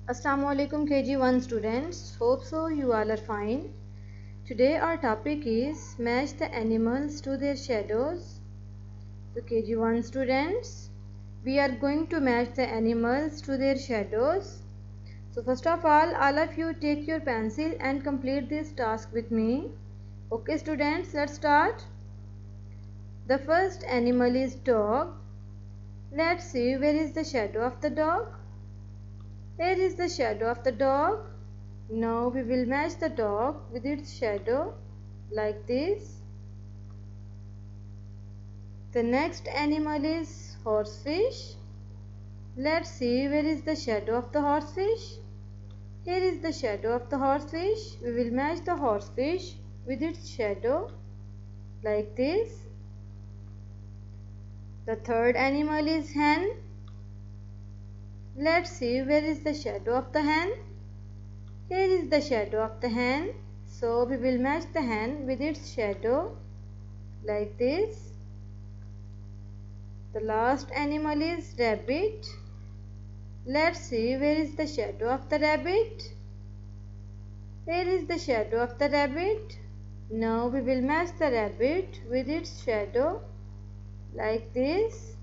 Assalamu alaikum KG1 students. Hope so you all are fine. Today our topic is match the animals to their shadows. So KG1 students, we are going to match the animals to their shadows. So first of all of you take your pencil and complete this task with me. Okay students, let's start. The first animal is dog. Let's see where is the shadow of the dog. Here is the shadow of the dog. Now we will match the dog with its shadow like this. The next animal is horsefish. Let's see where is the shadow of the horsefish. Here is the shadow of the horsefish. We will match the horsefish with its shadow like this. The third animal is hen. Let's see where is the shadow of the hen. Here is the shadow of the hen. So we will match the hen with its shadow like this. The last animal is rabbit. Let's see where is the shadow of the rabbit. Here is the shadow of the rabbit. Now we will match the rabbit with its shadow like this.